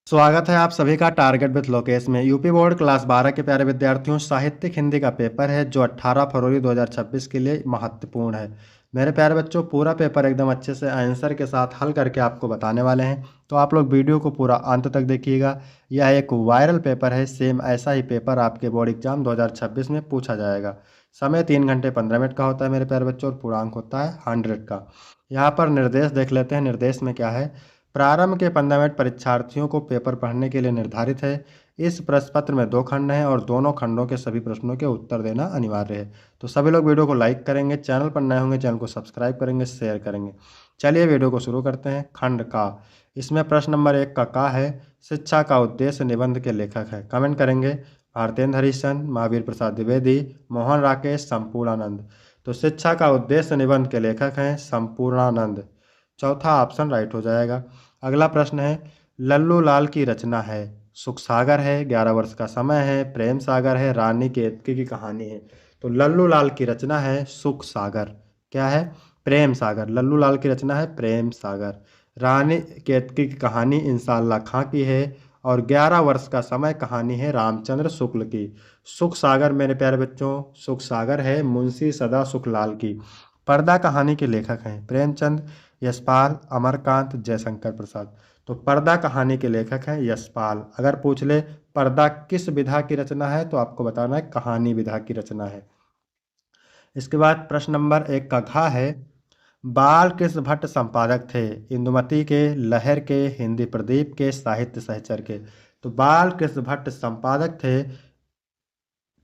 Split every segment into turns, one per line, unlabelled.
स्वागत है आप सभी का टारगेट विथ लोकेश में। यूपी बोर्ड क्लास 12 के प्यारे विद्यार्थियों, साहित्यिक हिंदी का पेपर है जो 18 फरवरी 2026 के लिए महत्वपूर्ण है। मेरे प्यारे बच्चों, पूरा पेपर एकदम अच्छे से आंसर के साथ हल करके आपको बताने वाले हैं, तो आप लोग वीडियो को पूरा अंत तक देखिएगा। यह एक वायरल पेपर है, सेम ऐसा ही पेपर आपके बोर्ड एग्जाम 2026 में पूछा जाएगा। समय 3 घंटे 15 मिनट का होता है मेरे प्यारे बच्चों, और पूर्णांक होता है 100 का। यहाँ पर निर्देश देख लेते हैं। निर्देश में क्या है? प्रारंभ के 15 मिनट परीक्षार्थियों को पेपर पढ़ने के लिए निर्धारित है। इस प्रश्न पत्र में 2 खंड हैं और दोनों खंडों के सभी प्रश्नों के उत्तर देना अनिवार्य है। तो सभी लोग वीडियो को लाइक करेंगे, चैनल पर नए होंगे चैनल को सब्सक्राइब करेंगे, शेयर करेंगे। चलिए वीडियो को शुरू करते हैं। खंड का, इसमें प्रश्न नंबर 1 का है, शिक्षा का उद्देश्य निबंध के लेखक है। कमेंट करेंगे भारतेंद्र हरिश्चंद्र, महावीर प्रसाद द्विवेदी, मोहन राकेश, संपूर्णानंद। तो शिक्षा का उद्देश्य निबंध के लेखक हैं संपूर्णानंद। चौथा ऑप्शन राइट हो जाएगा। अगला प्रश्न है, लल्लू लाल की रचना है। सुख सागर है, 11 वर्ष का समय है, प्रेम सागर है, रानी केतकी की कहानी है। तो लल्लू लाल की रचना है सुख सागर। क्या है? प्रेम सागर। लल्लू लाल की रचना है प्रेम सागर। रानी केतकी की कहानी इंसाल्लाह खां की है। और 11 वर्ष का समय कहानी है रामचंद्र शुक्ल की। सुख सागर मेरे प्यारे बच्चों, सुख सागर है मुंशी सदा सुखलाल की। पर्दा कहानी के लेखक हैं प्रेमचंद, यशपाल, अमरकांत, जयशंकर प्रसाद। तो पर्दा कहानी के लेखक हैं यशपाल। अगर पूछ ले पर्दा किस विधा की रचना है, तो आपको बताना है कहानी विधा की रचना है। इसके बाद प्रश्न नंबर 1 का घा है, बाल कृष्ण भट्ट संपादक थे। इंदुमती के, लहर के, हिंदी प्रदीप के, साहित्य सहचर के। तो बाल कृष्ण भट्ट संपादक थे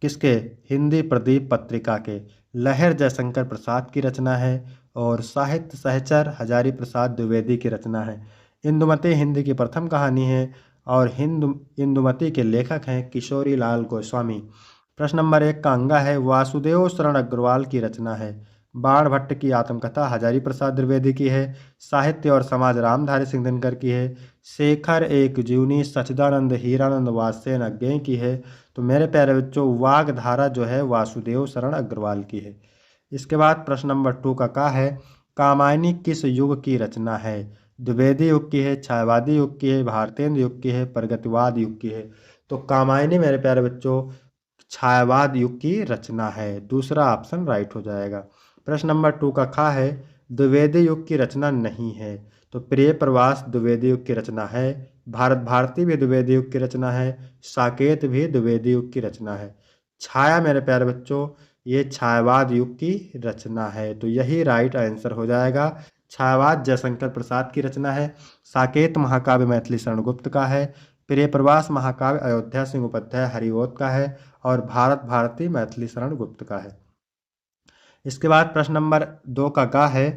किसके? हिंदी प्रदीप पत्रिका के। लहर जयशंकर प्रसाद की रचना है और साहित्य सहचर हजारी प्रसाद द्विवेदी की रचना है। इंदुमती हिंदी की प्रथम कहानी है और इंदुमती के लेखक हैं किशोरी लाल गोस्वामी। प्रश्न नंबर 1 का अंगा है, वासुदेव शरण अग्रवाल की रचना है। बाण भट्ट की आत्मकथा हजारी प्रसाद द्विवेदी की है। साहित्य और समाज रामधारी सिंह दिनकर की है। शेखर एक जीवनी सच्चिदानंद हीरानंद वात्सेन अज्ञेय की है। तो मेरे प्यारे बच्चों, वागधारा जो है वासुदेव शरण अग्रवाल की है। इसके बाद प्रश्न नंबर 2 का है, कामायनी किस युग की रचना है? द्विवेदी युग की है, छायावादी युग की है, भारतेंद्र युग की है, प्रगतिवाद युग की है। तो कामायनी मेरे प्यारे बच्चों छायावाद युग की रचना है। दूसरा ऑप्शन राइट हो जाएगा। प्रश्न नंबर 2 का खा है, द्विवेदी युग की रचना नहीं है। तो प्रिय प्रवास द्विवेदी युग की रचना है। भारत भारती भी द्विवेदी युग की रचना है। साकेत भी द्विवेदी युग की रचना है। छाया मेरे प्यारे बच्चों, ये छायावाद युग की रचना है। तो यही राइट आंसर हो जाएगा। छायावाद जयशंकर प्रसाद की रचना है। साकेत महाकाव्य मैथिली शरण गुप्त का है। प्रिय प्रवास महाकाव्य अयोध्या सिंह उपाध्याय हरिओत का है। और भारत भारती मैथिली शरण गुप्त का है। इसके बाद प्रश्न नंबर 2 का गा है,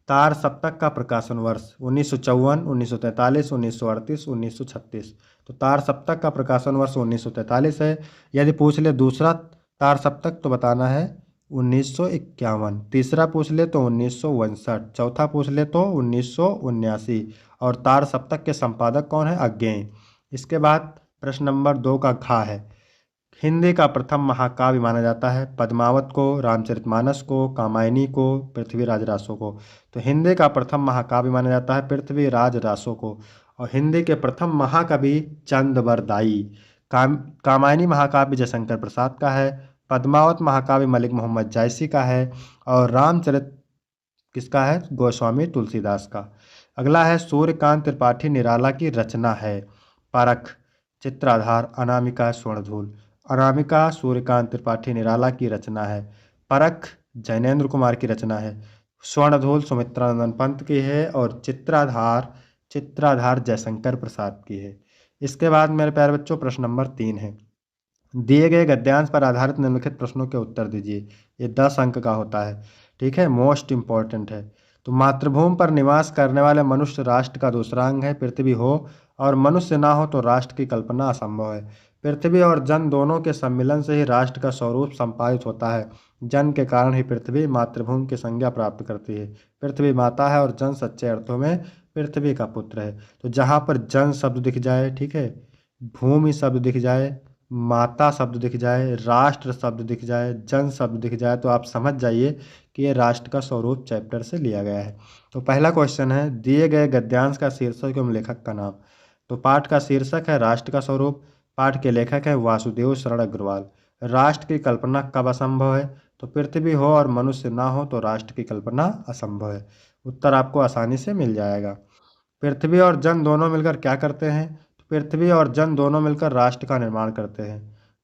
तार सप्तक का प्रकाशन वर्ष 1954, 1943, 1938, 1936। तो तार सप्तक का प्रकाशन वर्ष 1943 है। यदि पूछ ले दूसरा तार सप्तक तो बताना है 1951। तीसरा पूछ ले तो 1959। चौथा पूछ ले तो 1979। और तार सप्तक के संपादक कौन है? अज्ञेय। इसके बाद प्रश्न नंबर 2 का घा है, हिंदी का प्रथम महाकाव्य माना जाता है पद्मावत को, रामचरितमानस को, कामायनी को, पृथ्वीराज रासो को। तो हिंदी का प्रथम महाकाव्य माना जाता है पृथ्वीराज रासो को। और हिंदी के प्रथम महाकवि चंदबरदाई। कामायनी महाकाव्य जयशंकर प्रसाद का है। पद्मावत महाकाव्य मलिक मोहम्मद जायसी का है। और रामचरित किसका है? गोस्वामी तुलसीदास का। अगला है, सूर्यकांत त्रिपाठी निराला की रचना है। परख, चित्राधार, अनामिका, स्वर्णधूल। अनामिका सूर्यकांत त्रिपाठी निराला की रचना है। परख जैनेन्द्र कुमार की रचना है। स्वर्णधूल सुमित्रानंदन पंत की है। और चित्राधार चित्राधार जयशंकर प्रसाद की है। इसके बाद मेरे प्यारे बच्चों प्रश्न नंबर 3 है, दिए गए गद्यांश पर आधारित निम्नलिखित प्रश्नों के उत्तर दीजिए। ये 10 अंक का होता है, ठीक है, मोस्ट इंपॉर्टेंट है। तो मातृभूमि पर निवास करने वाले मनुष्य राष्ट्र का दूसरा अंग है। पृथ्वी हो और मनुष्य ना हो तो राष्ट्र की कल्पना असंभव है। पृथ्वी और जन दोनों के सम्मिलन से ही राष्ट्र का स्वरूप संपादित होता है। जन के कारण ही पृथ्वी मातृभूमि की संज्ञा प्राप्त करती है। पृथ्वी माता है और जन सच्चे अर्थों में पृथ्वी का पुत्र है। तो जहाँ पर जन शब्द दिख जाए, ठीक है, भूमि शब्द दिख जाए, माता शब्द दिख जाए, राष्ट्र शब्द दिख जाए, जन शब्द दिख जाए, तो आप समझ जाइए कि ये राष्ट्र का स्वरूप चैप्टर से लिया गया है। तो पहला क्वेश्चन है, दिए गए गद्यांश का शीर्षक एवं लेखक का नाम। तो पाठ का शीर्षक है राष्ट्र का स्वरूप। पाठ के लेखक है वासुदेव शरण अग्रवाल। राष्ट्र की कल्पना कब असंभव है? तो पृथ्वी हो और मनुष्य ना हो तो राष्ट्र की कल्पना असंभव है। उत्तर आपको आसानी से मिल जाएगा। पृथ्वी और जन दोनों मिलकर क्या करते हैं? तो पृथ्वी और जन दोनों मिलकर राष्ट्र का निर्माण करते हैं।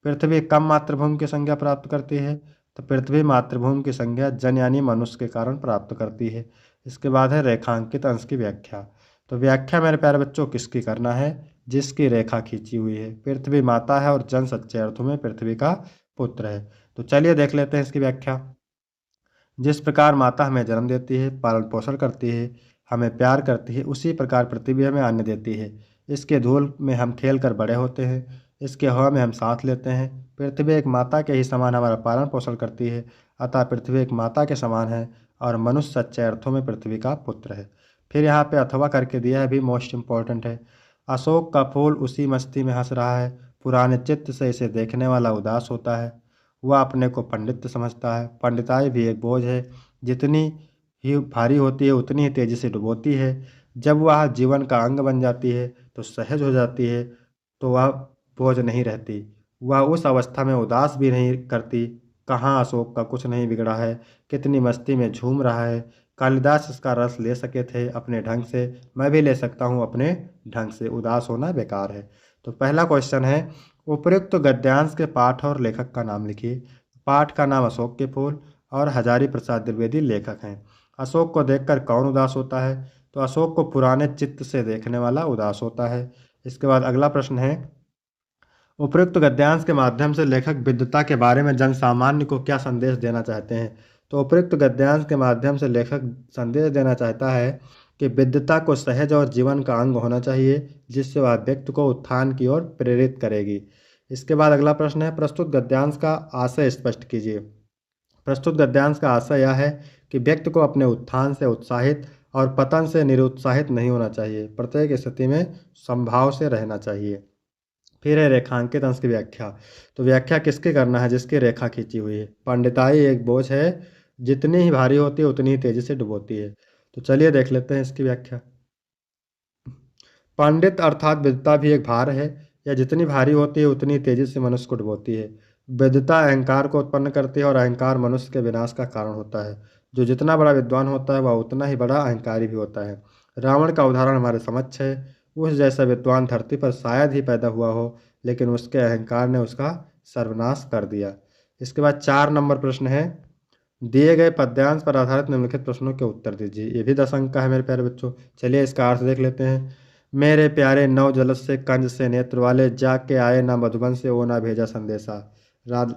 पृथ्वी कब मातृभूमि की संज्ञा प्राप्त करती है? तो पृथ्वी मातृभूमि की संज्ञा जन यानी मनुष्य के कारण प्राप्त करती है। इसके बाद है रेखांकित अंश की व्याख्या। तो व्याख्या मेरे प्यारे बच्चों किसकी करना है? जिसकी रेखा खींची हुई है। पृथ्वी माता है और जन सच्चे अर्थों में पृथ्वी का पुत्र है। तो चलिए देख लेते हैं इसकी व्याख्या। जिस प्रकार माता हमें जन्म देती है, पालन पोषण करती है, हमें प्यार करती है, उसी प्रकार पृथ्वी हमें अन्न देती है। इसके धूल में हम खेल कर बड़े होते हैं, इसके हवा में हम सांस लेते हैं। पृथ्वी एक माता के ही समान हमारा पालन पोषण करती है, अतः पृथ्वी एक माता के समान है और मनुष्य सच्चे अर्थों में पृथ्वी का पुत्र है। फिर यहाँ पे अथवा करके दिया है, भी मोस्ट इम्पॉर्टेंट है। अशोक का फूल उसी मस्ती में हंस रहा है, पुराने चित्त से इसे देखने वाला उदास होता है। वह अपने को पंडित समझता है, पंडिताई भी एक बोझ है, जितनी ही भारी होती है उतनी ही तेजी से डुबोती है। जब वह जीवन का अंग बन जाती है तो सहज हो जाती है, तो वह बोझ नहीं रहती। वह उस अवस्था में उदास भी नहीं करती। कहाँ अशोक का कुछ नहीं बिगड़ा है, कितनी मस्ती में झूम रहा है। कालिदास इसका रस ले सके थे अपने ढंग से, मैं भी ले सकता हूँ अपने ढंग से। उदास होना बेकार है। तो पहला क्वेश्चन है, उपयुक्त गद्यांश के पाठ और लेखक का नाम लिखिए। पाठ का नाम अशोक के फूल और हजारी प्रसाद द्विवेदी लेखक हैं। अशोक को देखकर कौन उदास होता है? तो अशोक को पुराने चित्त से देखने वाला उदास होता है। इसके बाद अगला प्रश्न है, उपयुक्त गद्यांश के माध्यम से लेखक विद्वता के बारे में जन सामान्य को क्या संदेश देना चाहते हैं? तो उपयुक्त गद्यांश के माध्यम से लेखक संदेश देना चाहता है कि विद्वता को सहज और जीवन का अंग होना चाहिए, जिससे वह व्यक्ति को उत्थान की ओर प्रेरित करेगी। इसके बाद अगला प्रश्न है, प्रस्तुत गद्यांश का आशय स्पष्ट कीजिए। प्रस्तुत गद्यांश का आशय यह है कि व्यक्ति को अपने उत्थान से उत्साहित और पतन से निरुत्साहित नहीं होना चाहिए, प्रत्येक स्थिति में समभाव से रहना चाहिए। फिर है रेखांकित अंश की व्याख्या। तो व्याख्या किसके करना है? जिसकी रेखा खींची हुई है। पंडिताई एक बोझ है, जितनी ही भारी होती है उतनी ही तेजी से डुबोती है। तो चलिए देख लेते हैं इसकी व्याख्या। पंडित अर्थात विद्वता भी एक भार है, यह जितनी भारी होती है उतनी तेजी से मनुष्य को डुबोती है। विद्वता अहंकार को उत्पन्न करती है और अहंकार मनुष्य के विनाश का कारण होता है। जो जितना बड़ा विद्वान होता है वह उतना ही बड़ा अहंकारी भी होता है। रावण का उदाहरण हमारे समक्ष है। उस जैसा विद्वान धरती पर शायद ही पैदा हुआ हो, लेकिन उसके अहंकार ने उसका सर्वनाश कर दिया। इसके बाद 4 नंबर प्रश्न है, दिए गए पद्यांश पर आधारित निम्नलिखित प्रश्नों के उत्तर दीजिए। ये भी 10 अंक का है मेरे प्यारे बच्चों। चलिए इसका अर्थ देख लेते हैं। मेरे प्यारे नव जलस से कंज से नेत्र वाले, जाके आए ना मधुबन से ओ ना भेजा संदेशा। राध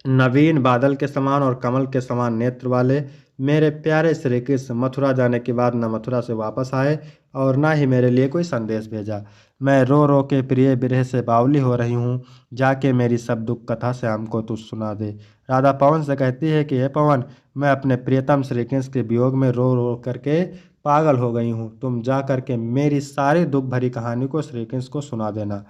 नवीन बादल के समान और कमल के समान नेत्र वाले मेरे प्यारे श्री कृष्ण मथुरा जाने के बाद न मथुरा से वापस आए और ना ही मेरे लिए कोई संदेश भेजा। मैं रो रो के प्रिय विरह से बावली हो रही हूँ, जाके मेरी सब दुख कथा से हमको तू सुना दे। राधा पवन से कहती है कि हे पवन, मैं अपने प्रियतम श्री कृष्ण के वियोग में रो रो करके पागल हो गई हूँ, तुम जा करके मेरी सारी दुख भरी कहानी को श्री कृष्ण को सुना देना।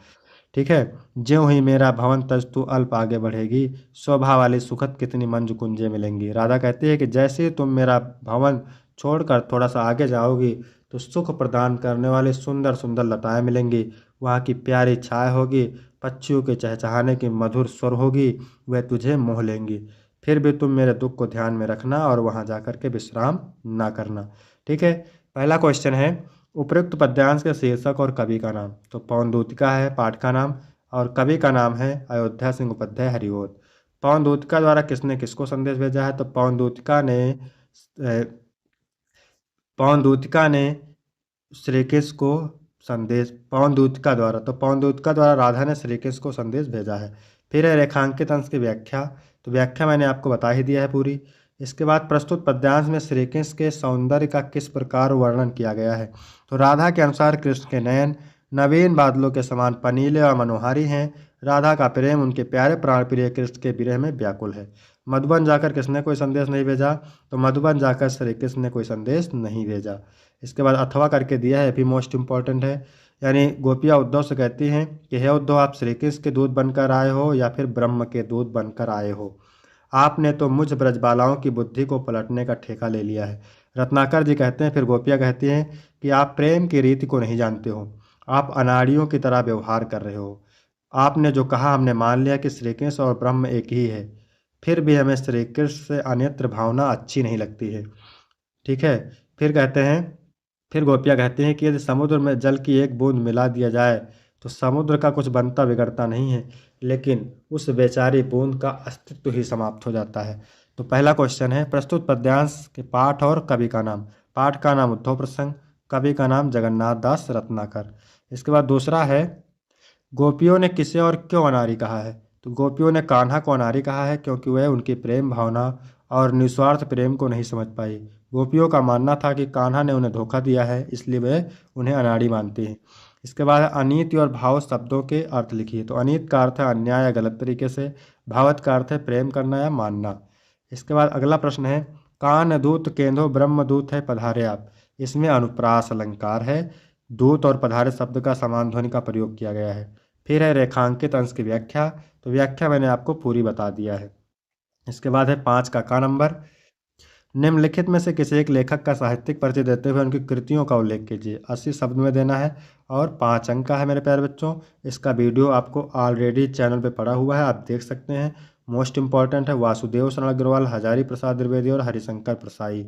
ठीक है। ज्यों ही मेरा भवन तज तू अल्प आगे बढ़ेगी, शोभा वाली सुखद कितनी मंज कुंजे मिलेंगी। राधा कहती है कि जैसे ही तुम मेरा भवन छोड़कर थोड़ा सा आगे जाओगी तो सुख प्रदान करने वाली सुंदर सुंदर लताएं मिलेंगी, वहाँ की प्यारी छाया होगी, पक्षियों के चहचहाने की मधुर स्वर होगी, वह तुझे मोह लेंगी। फिर भी तुम मेरे दुख को ध्यान में रखना और वहाँ जाकर के विश्राम ना करना। ठीक है। पहला क्वेश्चन है, उपयुक्त पद्यांश के शीर्षक और कवि का नाम। तो पवन दूतिका है पाठ का नाम और कवि का नाम है अयोध्या सिंह उपाध्याय हरिओद। पवन दूतिका द्वारा किसने किसको संदेश भेजा है? तो पवन दूतिका ने श्री कृष्ण को संदेश, पवन दूतिका द्वारा, तो पवन दूतिका द्वारा राधा ने श्री कृष्ण को संदेश भेजा है। फिर है रेखांकित अंश की व्याख्या। तो व्याख्या मैंने आपको बता ही दिया है पूरी। इसके बाद प्रस्तुत पद्यांश में श्री कृष्ण के सौंदर्य का किस प्रकार वर्णन किया गया है? तो राधा के अनुसार कृष्ण के नयन नवीन बादलों के समान पनीले और मनोहारी हैं। राधा का प्रेम उनके प्यारे प्राण प्रिय कृष्ण के विरह में व्याकुल है। मधुबन जाकर किसने कोई संदेश नहीं भेजा? तो मधुबन जाकर श्री कृष्ण ने कोई संदेश नहीं भेजा। इसके बाद अथवा करके दिया है, भी मोस्ट इम्पॉर्टेंट है। यानी गोपियाँ उद्धव से कहती हैं कि हे उद्धव, आप श्री कृष्ण के दूत बनकर आए हो या फिर ब्रह्म के दूत बनकर आए हो? आपने तो मुझ ब्रजबालाओं की बुद्धि को पलटने का ठेका ले लिया है। रत्नाकर जी कहते हैं, फिर गोपियाँ कहती हैं कि आप प्रेम की रीति को नहीं जानते हो। आप अनाड़ियों की तरह व्यवहार कर रहे हो। आपने जो कहा हमने मान लिया कि श्री कृष्ण और ब्रह्म एक ही है, फिर भी हमें श्री कृष्ण से अन्यत्र भावना अच्छी नहीं लगती है। ठीक है। फिर कहते हैं फिर गोपियाँ कहती हैं कि यदि समुद्र में जल की एक बूंद मिला दिया जाए तो समुद्र का कुछ बनता बिगड़ता नहीं है, लेकिन उस बेचारी बूंद का अस्तित्व ही समाप्त हो जाता है। तो पहला क्वेश्चन है, प्रस्तुत पद्यांश के पाठ और कवि का नाम। पाठ का नाम उद्धव प्रसंग, कवि का नाम जगन्नाथ दास रत्नाकर। इसके बाद दूसरा है, गोपियों ने किसे और क्यों अनारी कहा है। तो गोपियों ने कान्हा को अनारी कहा है क्योंकि वह उनकी प्रेम भावना और निस्वार्थ प्रेम को नहीं समझ पाई। गोपियों का मानना था कि कान्हा ने उन्हें धोखा दिया है, इसलिए वे उन्हें अनाड़ी मानती हैं। इसके बाद अनीति और भाव शब्दों के अर्थ लिखिए। तो अनीत का अर्थ है अन्याय या गलत तरीके से, भावत का अर्थ है प्रेम करना या मानना। इसके बाद अगला प्रश्न है, कान दूत केंदो ब्रह्मदूत है पधारे आप। इसमें अनुप्रास अलंकार है। दूत और पधारे शब्द का समान ध्वनि का प्रयोग किया गया है। फिर है रेखांकित अंश की व्याख्या। तो व्याख्या मैंने आपको पूरी बता दिया है। इसके बाद है 5 का नंबर, निम्नलिखित में से किसी एक लेखक का साहित्यिक परिचय देते हुए उनकी कृतियों का उल्लेख कीजिए। 80 शब्द में देना है और 5 अंक का है मेरे प्यारे बच्चों। इसका वीडियो आपको ऑलरेडी चैनल पे पड़ा हुआ है, आप देख सकते हैं। मोस्ट इंपॉर्टेंट है वासुदेव शरण अग्रवाल, हजारी प्रसाद द्विवेदी और हरिशंकर प्रसाई।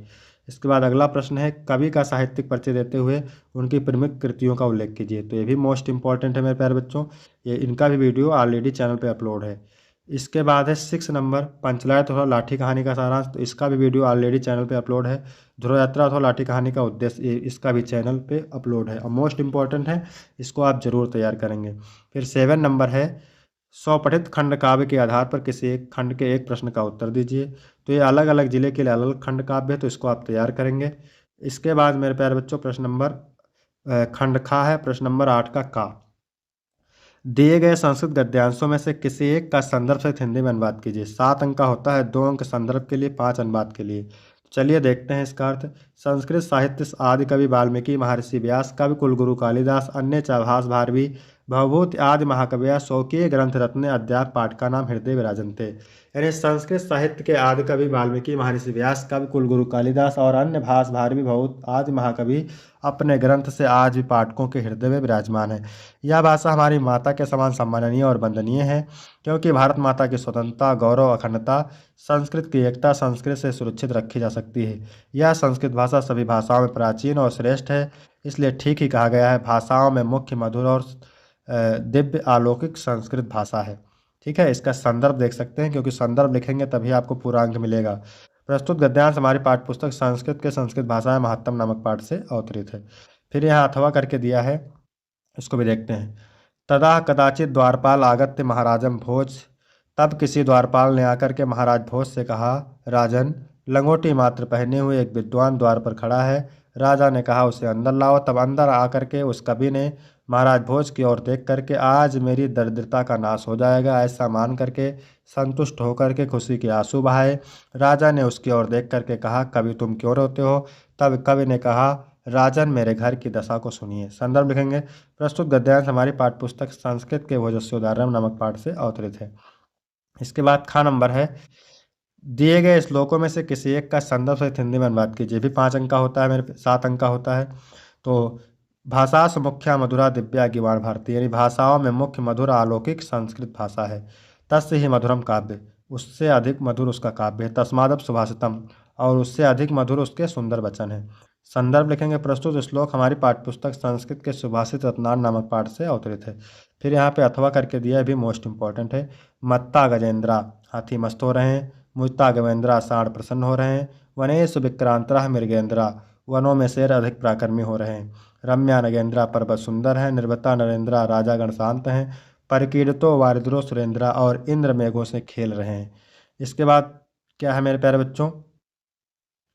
इसके बाद अगला प्रश्न है, कवि का साहित्यिक परिचय देते हुए उनकी प्रमुख कृतियों का उल्लेख कीजिए। तो ये भी मोस्ट इंपॉर्टेंट है मेरे प्यारे बच्चों, ये इनका भी वीडियो ऑलरेडी चैनल पे अपलोड है। इसके बाद है 6 नंबर, पंचलाय अथवा लाठी कहानी का सारांश। तो इसका भी वीडियो ऑलरेडी चैनल पे अपलोड है। ध्रुव यात्रा अथवा लाठी कहानी का उद्देश्य, इसका भी चैनल पे अपलोड है और मोस्ट इंपॉर्टेंट है, इसको आप जरूर तैयार करेंगे। फिर 7 नंबर है, स्वपठित खंड काव्य के आधार पर किसी एक खंड के एक प्रश्न का उत्तर दीजिए। तो ये अलग अलग जिले के लिए अलग अलग खंड काव्य है, तो इसको आप तैयार करेंगे। इसके बाद मेरे प्यारे बच्चों प्रश्न नंबर खंड खा है, प्रश्न नंबर 8 का। दिए गए संस्कृत गद्यांशों में से किसी एक का संदर्भ सहित हिंदी में अनुवाद कीजिए। 7 अंक का होता है, 2 अंक संदर्भ के लिए, 5 अनुवाद के लिए। चलिए देखते हैं इसका अर्थ। संस्कृत साहित्य आदि कवि वाल्मीकि, महर्षि व्यास, कवि कुलगुरु कालिदास, अन्य चाभास भारवी, भवभूत आदि महाकविया, स्वकीय ग्रंथ रत्न अध्याप पाठ का नाम हृदय विराजनते। यानी संस्कृत साहित्य के आदि कवि वाल्मीकि, महर्षि व्यास, कवि कुलगुरु कालिदास और अन्य भास भारवी भवभूत आदि महाकवि अपने ग्रंथ से आज भी पाठकों के हृदय में विराजमान है। यह भाषा हमारी माता के समान सम्माननीय और वंदनीय है, क्योंकि भारत माता की स्वतंत्रता, गौरव, अखंडता, संस्कृत की एकता संस्कृत से सुरक्षित रखी जा सकती है। यह संस्कृत भाषा सभी भाषाओं में प्राचीन और श्रेष्ठ है, इसलिए ठीक ही कहा गया है, भाषाओं में मुख्य मधुर और दिव्य अलौकिक संस्कृत भाषा है। ठीक है, इसका संदर्भ देख सकते हैं, क्योंकि संदर्भ लिखेंगे तभी आपको पूरा अंक मिलेगा। प्रस्तुत गद्यांश हमारी पाठ्यपुस्तक संस्कृत के संस्कृत भाषा में महत्तम नामक पाठ से अवतरित है। फिर यहाँ अथवा करके दिया है, इसको भी देखते हैं। तदा कदाचित द्वारपाल आगत्य महाराजम भोज। तब किसी द्वारपाल ने आकर के महाराज भोज से कहा, राजन, लंगोटी मात्र पहने हुए एक विद्वान द्वार पर खड़ा है। राजा ने कहा, उसे अंदर लाओ। तब अंदर आकर के उस कवि ने महाराज भोज की ओर देख करके, आज मेरी दरिद्रता का नाश हो जाएगा ऐसा मान करके संतुष्ट होकर के खुशी के आंसू बहाए। राजा ने उसकी ओर देख करके कहा, कवि तुम क्यों रोते हो। तब कवि ने कहा, राजन मेरे घर की दशा को सुनिए। संदर्भ लिखेंगे, प्रस्तुत गद्यांश हमारी पाठ्यपुस्तक संस्कृत के भोजस्योदारम नामक पाठ से अवतरित है। इसके बाद खा नंबर है, दिए गए श्लोकों में से किसी एक का संदर्भ सहित हिंदी में अनुवाद कीजिए। भी 5 अंक का होता है, मेरे 7 अंक का होता है। तो भाषास मुख्या मधुरा दिव्या गिवाण भारती, यानी भाषाओं में मुख्य मधुर अलौकिक संस्कृत भाषा है। तस्य ही मधुरम काव्य, उससे अधिक मधुर उसका काव्य है। तस्मादप सुभाषितम, और उससे अधिक मधुर उसके सुंदर वचन है। संदर्भ लिखेंगे, प्रस्तुत श्लोक हमारी पाठ्यपुस्तक संस्कृत के सुभाषित रत्नार नामक पाठ से अवतरित है। फिर यहाँ पे अथवा करके दिया है, भी मोस्ट इंपॉर्टेंट है। मत्ता गजेंद्रा, हाथी मस्त हो रहे हैं। मुझता गवेंद्रा, सांड प्रसन्न हो रहे हैं। वनेश विक्रांतरा मृगेंद्रा, वनों में शेर अधिक पराक्रमी हो रहे हैं। रम्या नगेंद्रा, पर्वत सुंदर है। निर्भता नरेंद्रा, राजागण शांत हैं। परिकीर्तो वारिद्रो सुरेंद्रा, और इंद्र मेघों से खेल रहे हैं। इसके बाद क्या है मेरे प्यारे बच्चों,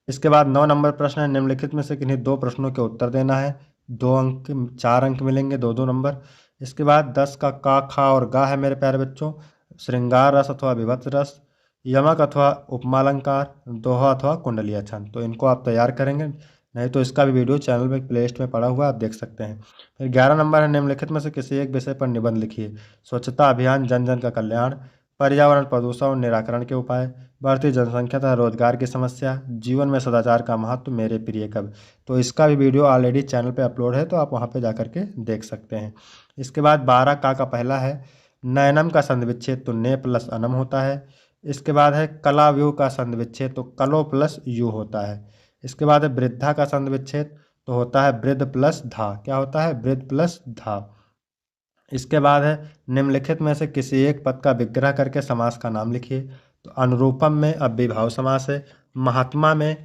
इसके बाद 9 नंबर प्रश्न है, निम्नलिखित में से किन्हीं 2 प्रश्नों के उत्तर देना है। 2 अंक, 4 अंक मिलेंगे, 2 नंबर। इसके बाद 10 का खा और गा है मेरे प्यारे बच्चों। श्रृंगार रस अथवा विभत्स रस, यमक अथवा उपमालंकार, दोहा अथवा कुंडलीय छंद। तो इनको आप तैयार करेंगे, नहीं तो इसका भी वीडियो चैनल में प्लेलिस्ट में पड़ा हुआ है, आप देख सकते हैं। फिर 11 नंबर है, निम्नलिखित में से किसी एक विषय पर निबंध लिखिए। स्वच्छता अभियान, जन जन का कल्याण, पर्यावरण प्रदूषण और निराकरण के उपाय, बढ़ती जनसंख्या तथा रोजगार की समस्या, जीवन में सदाचार का महत्व, मेरे प्रिय कवि। तो इसका भी वीडियो ऑलरेडी चैनल पे अपलोड है, तो आप वहाँ पे जा करके देख सकते हैं। इसके बाद 12 का पहला है नयनम का संधि विच्छेद, तो ने प्लस अनम होता है। इसके बाद है कलाव्यूह का संधि विच्छेद, तो कलो प्लस यू होता है। इसके बाद है वृद्धा का संधि विच्छेद, तो होता है वृद्ध प्लस धा। क्या होता है? वृद्ध प्लस धा। इसके बाद है निम्नलिखित में से किसी एक पद का विग्रह करके समास का नाम लिखिए। तो अनुरूपम में अव्ययीभाव समास है, महात्मा में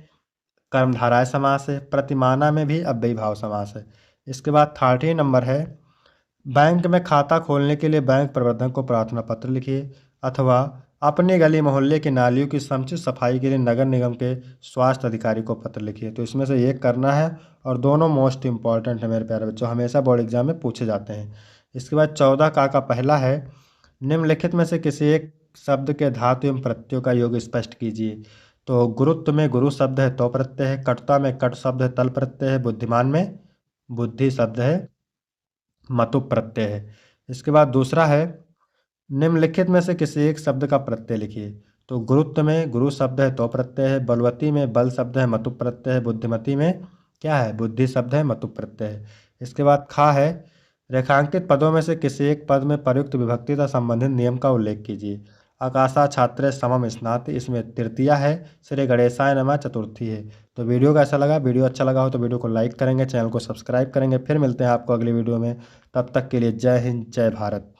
कर्मधारय समास है, प्रतिमाना में भी अव्ययीभाव समास है। इसके बाद 30 नंबर है बैंक में खाता खोलने के लिए बैंक प्रबंधक को प्रार्थना पत्र लिखिए, अथवा अपने गली मोहल्ले की नालियों की समुचित सफाई के लिए नगर निगम के स्वास्थ्य अधिकारी को पत्र लिखिए। तो इसमें से एक करना है, और दोनों मोस्ट इंपॉर्टेंट है मेरे प्यारे बच्चों, हमेशा बोर्ड एग्जाम में पूछे जाते हैं। इसके बाद 14 का पहला है निम्नलिखित में से किसी एक शब्द के धातु एवं प्रत्ययों का योग स्पष्ट कीजिए। तो गुरुत्व में गुरु शब्द है तो प्रत्यय है, कटुता में कट शब्द है तल प्रत्यय है, बुद्धिमान में बुद्धि शब्द है मतु प्रत्यय है। इसके बाद दूसरा है निम्नलिखित में से किसी एक शब्द का प्रत्यय लिखिए। तो गुरुत्व में गुरु शब्द है तो प्रत्यय है, बलवती में बल शब्द है मतु प्रत्यय है, बुद्धिमती में क्या है? बुद्धि शब्द है मतु प्रत्यय है। इसके बाद खा है रेखांकित पदों में से किसी एक पद में प्रयुक्त विभक्ति तथा संबंधित नियम का उल्लेख कीजिए। आकाशा छात्रे समम स्नाति, इसमें तृतीया है, श्री गणेशाय नमः चतुर्थी है। तो वीडियो कैसा लगा? वीडियो अच्छा लगा हो तो वीडियो को लाइक करेंगे, चैनल को सब्सक्राइब करेंगे। फिर मिलते हैं आपको अगली वीडियो में, तब तक के लिए जय हिंद जय भारत।